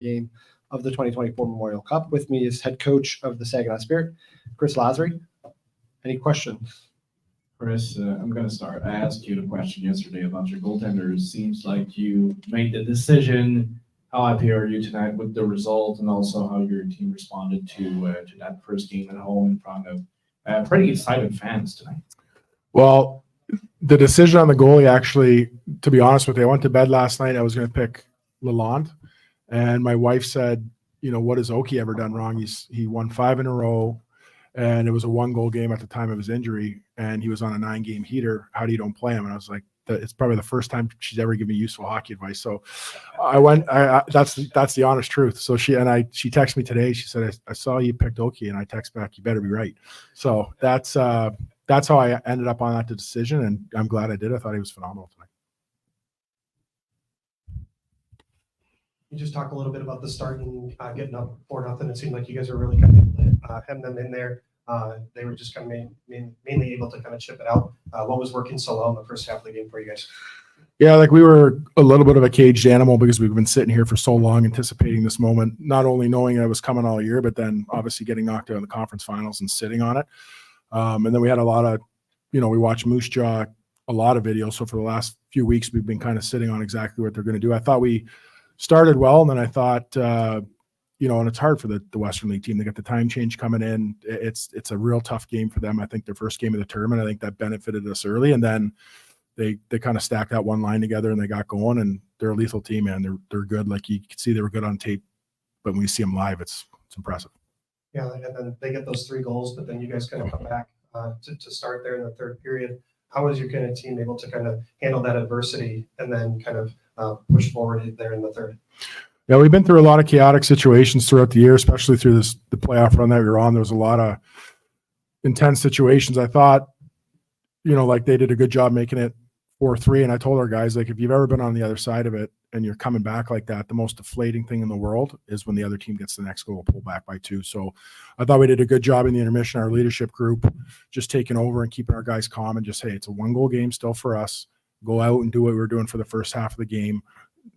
game of the 2024 Memorial Cup. With me is head coach of the Saginaw Spirit, Chris Lazary. Any questions? Chris, I'm going to start. I asked you the question yesterday about your goaltenders. Seems like you made the decision. How happy are you tonight with the result, and also how your team responded to that first game at home in front of pretty excited fans tonight? Well, the decision on the goalie, actually, to be honest with you, I went to bed last night. I was going to pick Lalonde, and my wife said, "You know, what has Oki ever done wrong? He won 5 in a row, and it was a 1-goal game at the time of his injury, and he was on a 9-game heater. How do you don't play him?" And I was like, it's probably the first time she's ever given me useful hockey advice. So that's the honest truth. So she texted me today. She said, I saw you picked Oki, and I text back, you better be right. So that's how I ended up on that decision, and I'm glad I did. I thought he was phenomenal tonight. You just talk a little bit about the start and getting up 4-0. It seemed like you guys were really kind of hem them in there. They were just kind of mainly able to kind of chip it out. What was working so well in the first half of the game for you guys? Yeah, like we were a little bit of a caged animal because we've been sitting here for so long anticipating this moment, not only knowing it was coming all year, but then obviously getting knocked out in the conference finals and sitting on it. And then we had a lot of, we watched Moose Jaw, a lot of videos. So for the last few weeks, we've been kind of sitting on exactly what they're going to do. I thought we started well, and then I thought, and it's hard for the Western League team. They got the time change coming in. It's a real tough game for them. I think their first game of the tournament, I think that benefited us early, and then they kind of stacked that one line together and they got going, and they're a lethal team, man. They're good. Like you could see they were good on tape, but when you see them live, it's impressive. Yeah, and then they get those 3 goals, but then you guys kind of come back to start there in the third period. How was your kind of team able to kind of handle that adversity and then kind of push forward there in the third? Yeah, we've been through a lot of chaotic situations throughout the year, especially through the playoff run that we were on. There was a lot of intense situations. I thought, like they did a good job making it 4-3. And I told our guys, like, if you've ever been on the other side of it and you're coming back like that, the most deflating thing in the world is when the other team gets the next goal, pull back by 2. So I thought we did a good job in the intermission, our leadership group, just taking over and keeping our guys calm and just, hey, it's a 1-goal game still for us. Go out and do what we were doing for the first half of the game.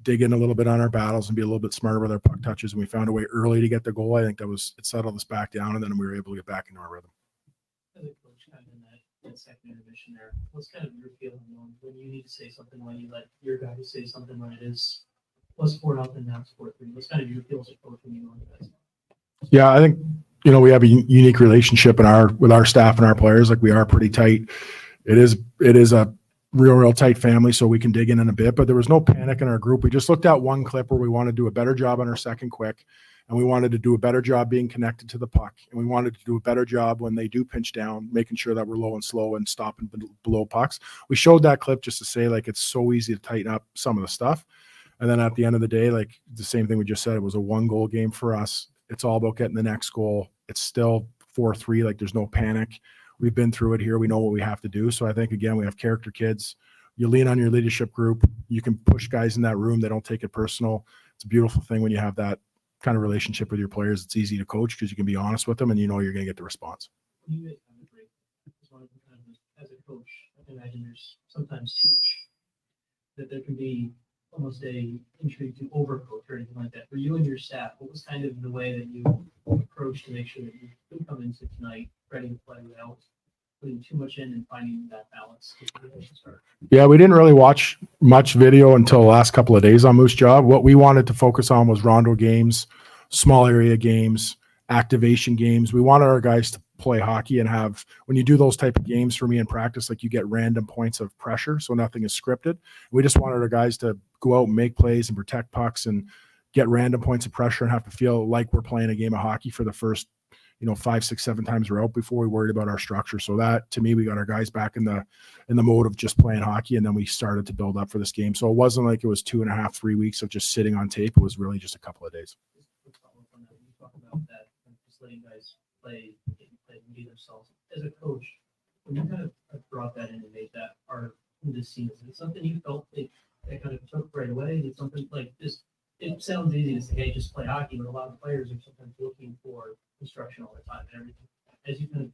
Dig in a little bit on our battles and be a little bit smarter with our puck touches. And we found a way early to get the goal. I think it settled us back down, and then we were able to get back into our rhythm. As a coach, kind of in that second intermission there, what's kind of your feeling when you need to say something, when you let your guys say something when it is was 4-0, now it's 4-3? What's kind of your feels as a coach when you go into that? Yeah, I think we have a unique relationship with our staff and our players. Like we are pretty tight. It is a real tight family, so we can dig in a bit, but there was no panic in our group. We just looked at one clip where we wanted to do a better job on our second quick, and we wanted to do a better job being connected to the puck, and we wanted to do a better job when they do pinch down, making sure that we're low and slow and stopping below pucks. We showed that clip just to say, like, it's so easy to tighten up some of the stuff. And then at the end of the day, like the same thing we just said, it was a 1-goal game for us. It's all about getting the next goal. It's still 4-3. Like there's no panic. We've been through it here. We know what we have to do. So I think, again, we have character kids. You lean on your leadership group. You can push guys in that room. They don't take it personal. It's a beautiful thing when you have that kind of relationship with your players. It's easy to coach because you can be honest with them and you're going to get the response. You guys have a break. As a coach, I can imagine there's sometimes too much, that there can be almost a intrigue to overcoach or anything like that. For you and your staff, what was kind of the way that you approached to make sure that you could come into tonight ready to play without putting too much in and finding that balance to start? Yeah, we didn't really watch much video until the last couple of days on Moose Jaw. What we wanted to focus on was rondo games, small area games, activation games. We wanted our guys to play hockey and have, when you do those type of games for me in practice, like you get random points of pressure, so nothing is scripted. We just wanted our guys to go out and make plays and protect pucks and get random points of pressure and have to feel like we're playing a game of hockey for the first 5, 6, 7 times we're out before we worried about our structure. So that, to me, we got our guys back in the mode of just playing hockey, and then we started to build up for this game. So it wasn't like it was 2.5, 3 weeks of just sitting on tape. It was really just a couple of days. Just talk about that, just letting guys play and be themselves. As a coach, when you kind of brought that in and made that part of this season, is it something you felt that kind of took right away? Is it something like this? It sounds easy to say, hey, just play hockey, but a lot of players are sometimes looking for instruction all the time and everything. As you kind of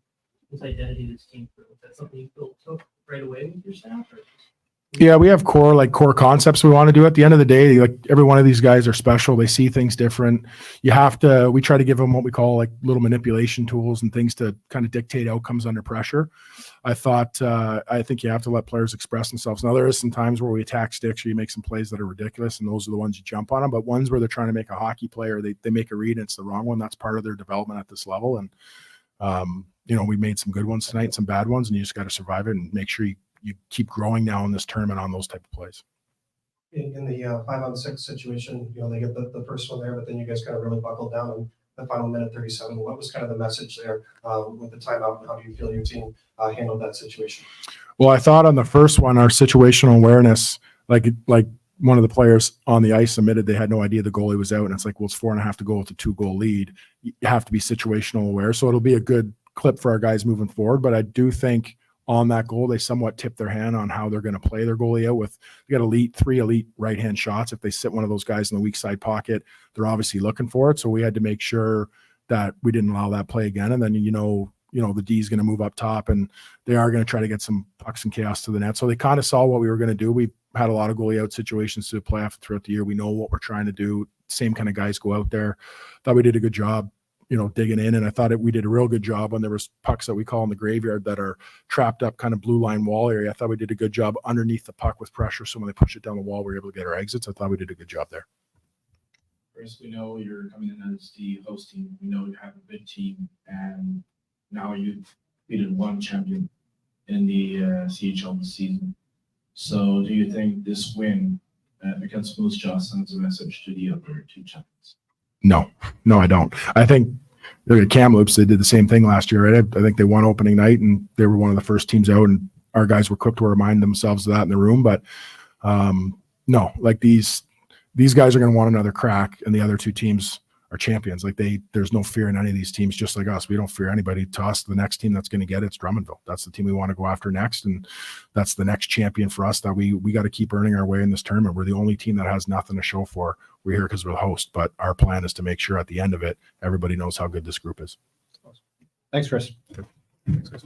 this identity that's came through, is that something you feel took right away with your staff? Or? Yeah, we have core concepts we want to do. At the end of the day, like every one of these guys are special. They see things different. We try to give them what we call like little manipulation tools and things to kind of dictate outcomes under pressure. I think you have to let players express themselves. Now there is some times where we attack sticks or you make some plays that are ridiculous, and those are the ones you jump on them. But ones where they're trying to make a hockey play or they make a read and it's the wrong one, that's part of their development at this level. And we made some good ones tonight, some bad ones, and you just got to survive it and make sure you keep growing now in this tournament on those type of plays. In the 5-on-6 situation, they get the first one there, but then you guys kind of really buckled down in the final minute 37. What was kind of the message there with the timeout, and how do you feel your team handled that situation? Well, I thought on the first one, our situational awareness, like one of the players on the ice admitted they had no idea the goalie was out, and it's like, well, it's 4.5 to go with a 2-goal lead. You have to be situational aware, so it'll be a good clip for our guys moving forward. But I do think on that goal, they somewhat tip their hand on how they're going to play their goalie out they got three elite right-hand shots. If they sit one of those guys in the weak side pocket, they're obviously looking for it. So we had to make sure that we didn't allow that play again. And then, the D is going to move up top and they are going to try to get some pucks and chaos to the net. So they kind of saw what we were going to do. We had a lot of goalie out situations to the playoff throughout the year. We know what we're trying to do. Same kind of guys go out there. Thought we did a good job digging in. And I thought we did a real good job when there was pucks that we call in the graveyard that are trapped up kind of blue line wall area. I thought we did a good job underneath the puck with pressure. So when they push it down the wall, we were able to get our exits. I thought we did a good job there. Chris, we know you're coming in as the host team. We know you have a good team, and now you've beaten one champion in the CHL this season. So do you think this win against Moose Jaw sends a message to the other two champions? No, I don't. I think look at Kamloops. They did the same thing last year, right? I think they won opening night and they were one of the first teams out, and our guys were quick to remind themselves of that in the room. But no, like these guys are going to want another crack, and the other two teams are champions. Like there's no fear in any of these teams, just like us. We don't fear anybody. To us, the next team that's going to get it's Drummondville. That's the team we want to go after next, and that's the next champion for us that we got to keep earning our way in this tournament. We're the only team that has nothing to show for. We're here because we're the host, but our plan is to make sure at the end of it, everybody knows how good this group is. Thanks, Chris. Thanks, guys.